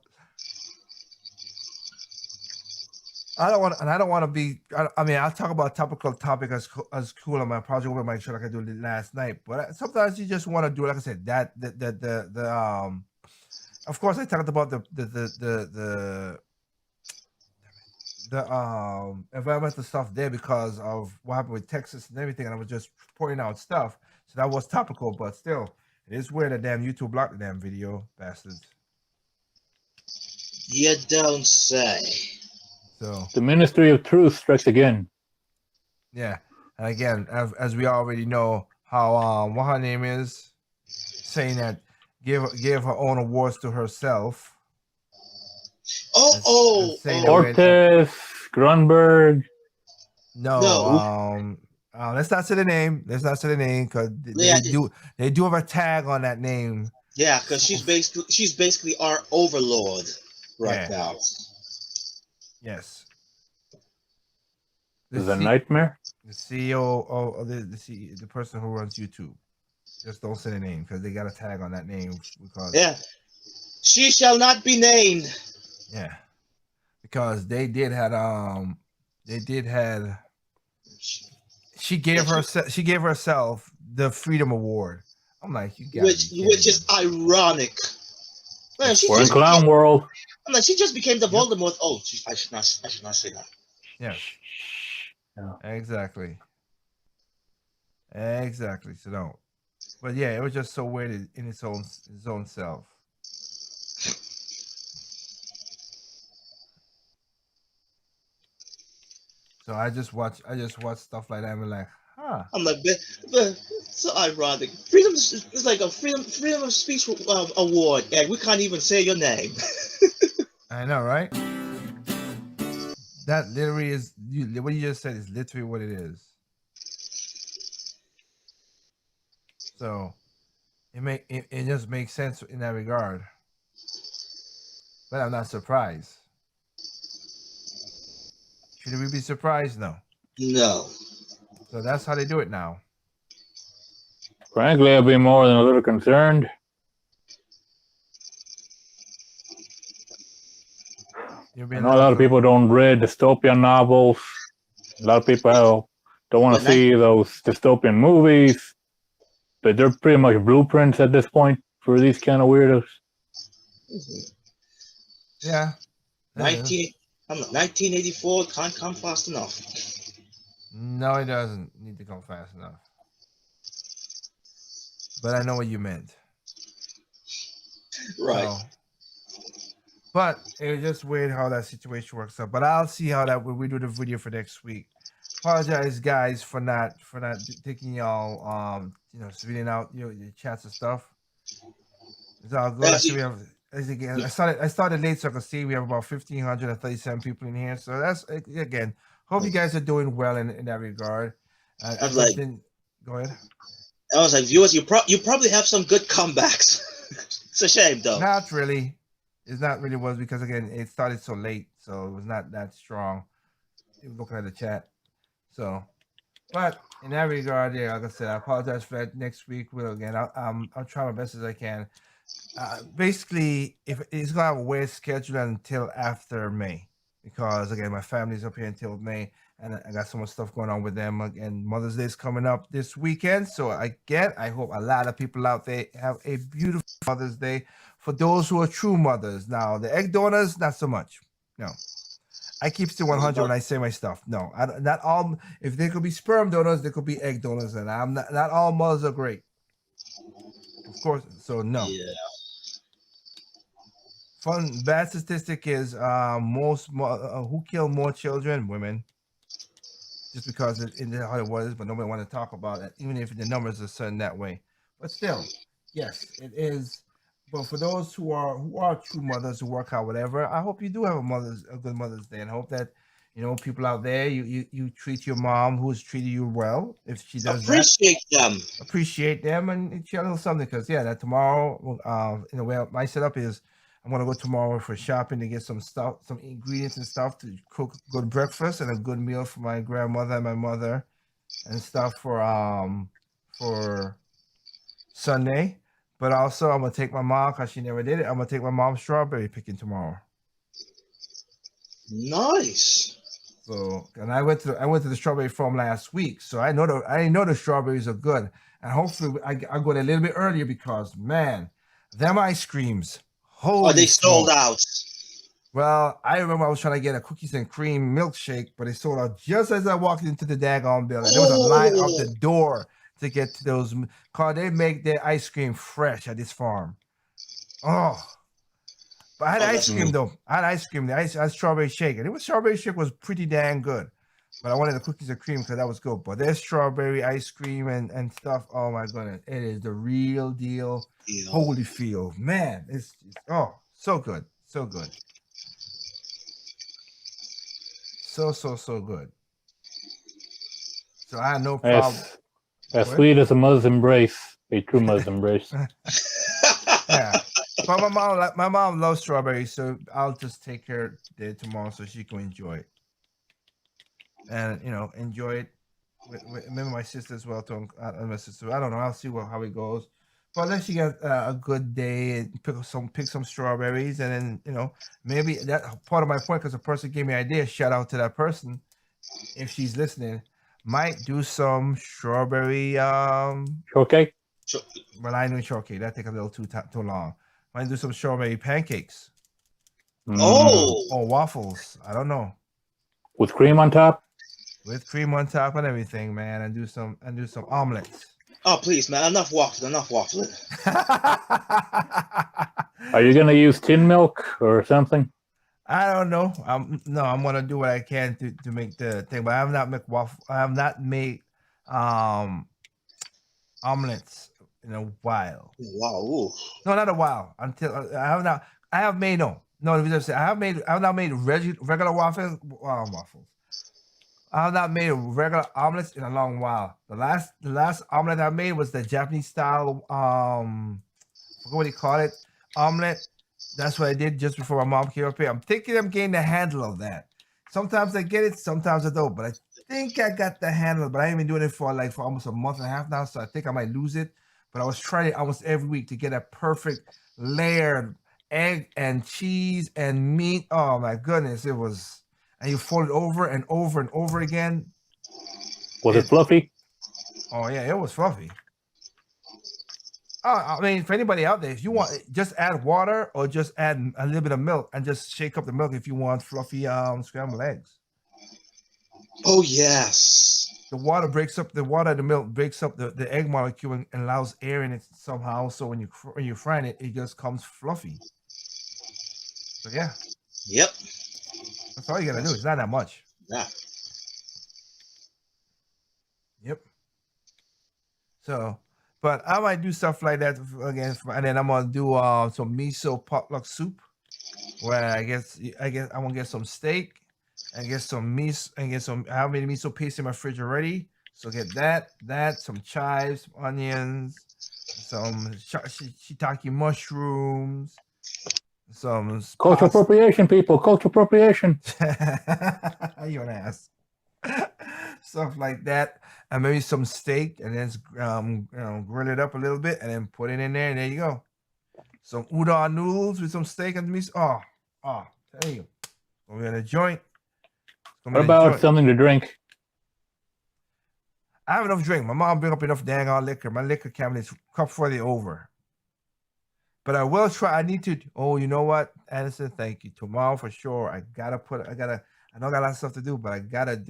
I don't want to be. I mean, I'll talk about a topical topic as cool on my project. We'll make sure like I do it last night. But sometimes you just want to do, like I said, Of course, I talked about the environmental stuff there because of what happened with Texas and everything, and I was just pointing out stuff. So that was topical, but still, it is weird that damn YouTube blocked the damn video, bastards. You don't say. So the Ministry of Truth strikes again. Yeah, and again, as we already know, how what her name is, saying that gave her own awards to herself. Ortiz, Grunberg. No. Let's not say the name. Let's not say the name because they do have a tag on that name. Yeah, because she's basically our overlord right now. Yes. This is a nightmare. The CEO of the person who runs YouTube. Just don't say the name because they got a tag on that name. Because she shall not be named. Yeah, because they did had she gave herself the Freedom Award. I'm like, you got which is ironic. Man, we're in clown world. I'm like, she just became the Voldemort. Oh, I should not say that. Yeah. Exactly. So don't. But yeah, it was just so weird in its own self. So I just watch stuff like that and be like, huh. I'm like, but so ironic. Freedom is like a freedom of speech award, and we can't even say your name. I know, right? That literally is what you just said is literally what it is. So it just makes sense in that regard. But I'm not surprised. Should we be surprised? No. No. So that's how they do it now. Frankly, I'd be more than a little concerned. I know a lot of people don't read dystopian novels. A lot of people don't want to see those dystopian movies. But they're pretty much blueprints at this point for these kind of weirdos. Yeah. 1984 can't come fast enough. No, it doesn't need to come fast enough. But I know what you meant. Right. So, but it was just weird how that situation works out. But I'll see how that when we do the video for next week. Apologize, guys, for not taking y'all reading out your chats and stuff. It's all good. So we have again. I started late, so I can see we have about 1,537 people in here. So that's again. Hope you guys are doing well in that regard. Go ahead. I was like, viewers, you probably have some good comebacks. It's a shame, though. Not really. It's not really was because again it started so late, so it was not that strong. Looking at the chat, so. But in that regard, yeah, like I said, I apologize for that. Next week, I'll try my best as I can. Basically, if it's gonna have a weird schedule until after May, because again, my family's up here until May, and I got so much stuff going on with them. Again, Mother's Day is coming up this weekend, so I hope a lot of people out there have a beautiful Mother's Day. For those who are true mothers, now the egg donors, not so much. No, I keep to 100 when I say my stuff. No, not all. If there could be sperm donors, there could be egg donors, and I'm not all mothers are great. Of course, so no. Yeah. Bad statistic is who kill more children? Women. Just because in how it was, but nobody want to talk about it, even if the numbers are certain that way. But still, yes, it is. But for those who are true mothers who work out whatever, I hope you do have a good Mother's Day, and I hope that people out there you treat your mom who's treated you well. If she does appreciate them and share a little something, because that tomorrow, my setup is I'm gonna go tomorrow for shopping to get some stuff, some ingredients and stuff to cook good breakfast and a good meal for my grandmother and my mother and stuff for Sunday. But also I'm gonna take my mom, because she never did it. I'm gonna take my mom strawberry picking tomorrow. Nice. So, and I went to the strawberry farm last week, so I know the strawberries are good, and hopefully I go there a little bit earlier, because man, them ice creams. They sold out. Well, I remember I was trying to get a cookies and cream milkshake, but it sold out just as I walked into the daggone building. There was a line out the door to get to those, because they make their ice cream fresh at this farm. Oh, but I had ice cream though. I had ice cream. I had strawberry shake, and strawberry shake was pretty dang good. But I wanted the cookies and cream because that was good. But there's strawberry ice cream and stuff. Oh my goodness, it is the real deal. Holyfield, man, it's so good, so good, so good. So I had no problem. As sweet as a mother's embrace, a true mother's embrace. Yeah, but my mom loves strawberries, so I'll just take her there tomorrow so she can enjoy it, and enjoy it with maybe my sister as well. My sister, I don't know. I'll see how it goes. But unless you get a good day and pick some strawberries, and then maybe that part of my point, because the person gave me an idea. Shout out to that person if she's listening. Might do some strawberry shortcake. Well, I know shortcake that take a little too long. Might do some strawberry pancakes. Or waffles. I don't know. With cream on top. With cream on top and everything, man, and do some omelets. Oh, please, man. Enough waffling. Are you going to use tin milk or something? I don't know. I'm going to do what I can to make the thing, but I have not made omelets in a while. Wow. No, not a while. I have not made regular waffles. I have not made regular omelets in a long while. The last omelet I made was the Japanese style, what do you call it? Omelet. That's what I did just before my mom came up here. I'm thinking I'm getting the handle of that. Sometimes I get it, sometimes I don't. But I think I got the handle. But I ain't been doing it for almost a month and a half now, so I think I might lose it. But I was trying it almost every week to get a perfect layered egg and cheese and meat. Oh my goodness, it was. And you fold it over and over and over again. Was it fluffy? Oh yeah, it was fluffy. I mean, for anybody out there, if you want, just add water or just add a little bit of milk and just shake up the milk if you want fluffy scrambled eggs. Oh yes. The water the milk breaks up the egg molecule and allows air in it somehow. So when you fry it, it just comes fluffy. So yeah. Yep. That's all you gotta do. It's not that much. Yeah. Yep. So, but I might do stuff like that again, and then I'm gonna do some miso potluck soup, where I guess I'm gonna get some steak, and get some miso, and get some. I have made miso paste in my fridge already, so get that, some chives, some onions, some shiitake mushrooms, some cultural appropriation, people. Cultural appropriation. You're an ass. Stuff like that, and maybe some steak, and then grill it up a little bit, and then put it in there, and there you go. Some udon noodles with some steak and miso. Tell you, we're in a joint. What about something to drink? I have enough drink. My mom bring up enough dang on liquor. My liquor cabinet's cup fully over. But I will try. I need to. Oh, you know what, Anderson? Thank you. Tomorrow for sure. I know I got a lot of stuff to do, but I gotta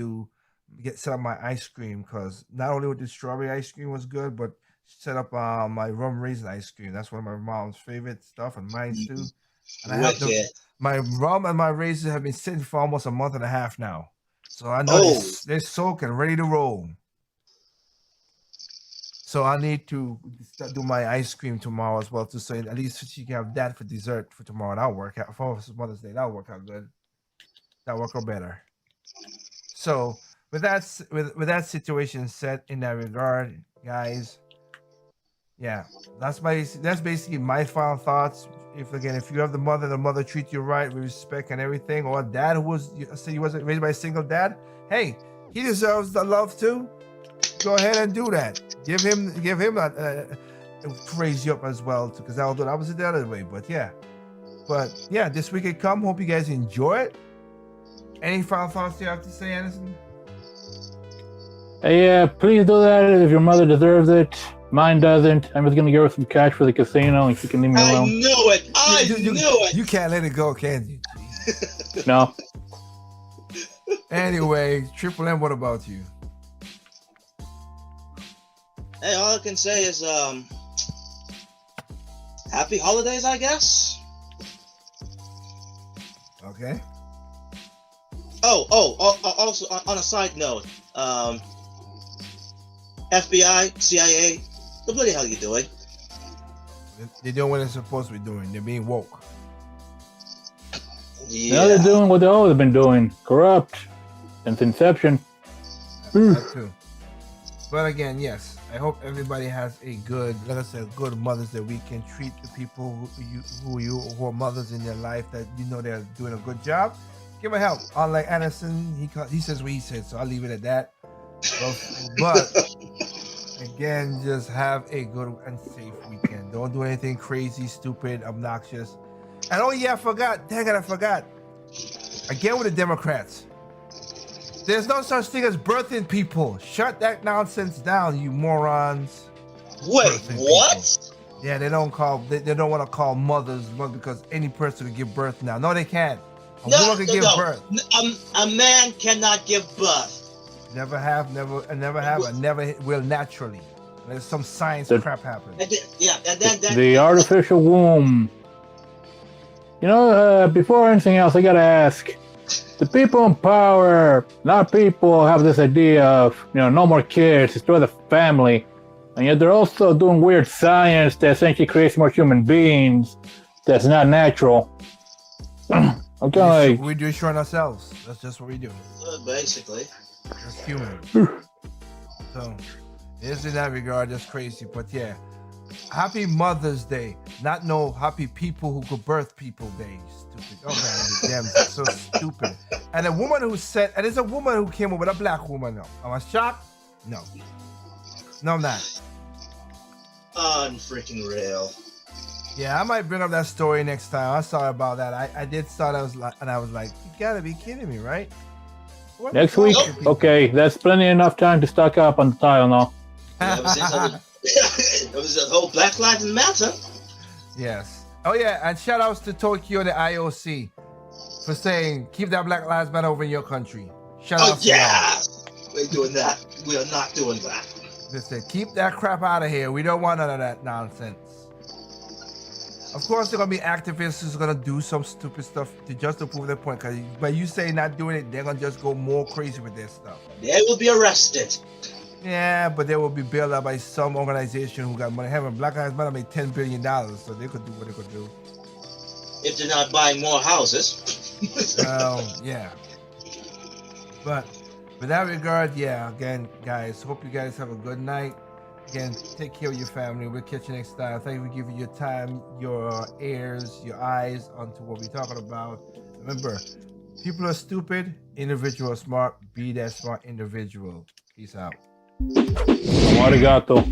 set up my ice cream, because not only with the strawberry ice cream was good, but set up my rum raisin ice cream. That's one of my mom's favorite stuff, and mine too. And I have my rum and my raisins have been sitting for almost a month and a half now, so I know they're soaked and ready to roll. So I need to do my ice cream tomorrow as well, too. So at least she can have that for dessert for tomorrow. And that'll work out for Mother's Day. That'll work out good. That'll work out better. So with that situation set in that regard, guys, yeah, that's basically my final thoughts. If you have the mother treats you right with respect and everything, or a dad who he wasn't raised by a single dad, hey, he deserves the love too. Go ahead and do that. Give him praise you up as well, because I'll do it. I was the other way, but yeah, this week it come. Hope you guys enjoy it. Any final thoughts you have to say, Anderson? Yeah, please do that if your mother deserves it. Mine doesn't. I'm just gonna give her some cash for the casino, and she can leave me alone. I knew it. I knew it. You can't let it go, can you? No. Anyway, Triple M, what about you? Hey, all I can say is happy holidays, I guess. Okay. Also on a side note, FBI, CIA, the bloody hell you doing? They're doing what they're supposed to be doing. They're being woke. Yeah. Now they're doing what they always been doing. Corrupt. Since inception. That too. But again, yes, I hope everybody has a good Mother's Day weekend. Treat the people who are mothers in their life that you know they're doing a good job. Give them help. Unlike Anderson, he says what he said, so I'll leave it at that. But again, just have a good and safe weekend. Don't do anything crazy, stupid, obnoxious. And I forgot. Dang it, I forgot. Again with the Democrats. There's no such thing as birthing people. Shut that nonsense down, you morons. Wait, what? People. Yeah, they don't want to call mothers because any person can give birth now. No, they can't. A woman can give birth. A man cannot give birth. Never have, and never will naturally. There's some science crap happen. The artificial womb. You know, before anything else, I gotta ask. The people in power, not people, have this idea of, no more kids, destroy the family. And yet they're also doing weird science that essentially creates more human beings that's not natural. We destroy ourselves. That's just what we do. Basically. That's human. So, it's in that regard, that's crazy. But yeah, happy Mother's Day. Not no happy people who could birth people day. Stupid. Oh man, damn, so stupid. And a woman who said, and there's a woman who came up with a black woman. No, am I shocked? No, I'm not. Unfreaking real. Yeah, I might bring up that story next time. I'm sorry about that. I did start. I was like, you gotta be kidding me, right? Next week? Okay, that's plenty enough time to stock up on the tile now. Yeah, It was the whole Black Lives Matter. Yes. Oh yeah, and shout outs to Tokyo, the IOC, for saying keep that Black Lives Matter over in your country. Shout Oh out to yeah, y'all. we're doing that. We are not doing that. They said keep that crap out of here. We don't want none of that nonsense. Of course, there are gonna be activists who's gonna do some stupid stuff to just to prove their point. Cause by you say not doing it, they're gonna just go more crazy with their stuff. They will be arrested. Yeah, but they will be bailed out by some organization who got money. Having Black Lives Matter made $10 billion, so they could do what they could do. If they're not buying more houses. Yeah. But with that regard, yeah, again, guys, hope you guys have a good night. Again, take care of your family. We'll catch you next time. Thank you for giving your time, your ears, your eyes onto what we're talking about. Remember, people are stupid, individuals are smart. Be that smart individual. Peace out. Arigato.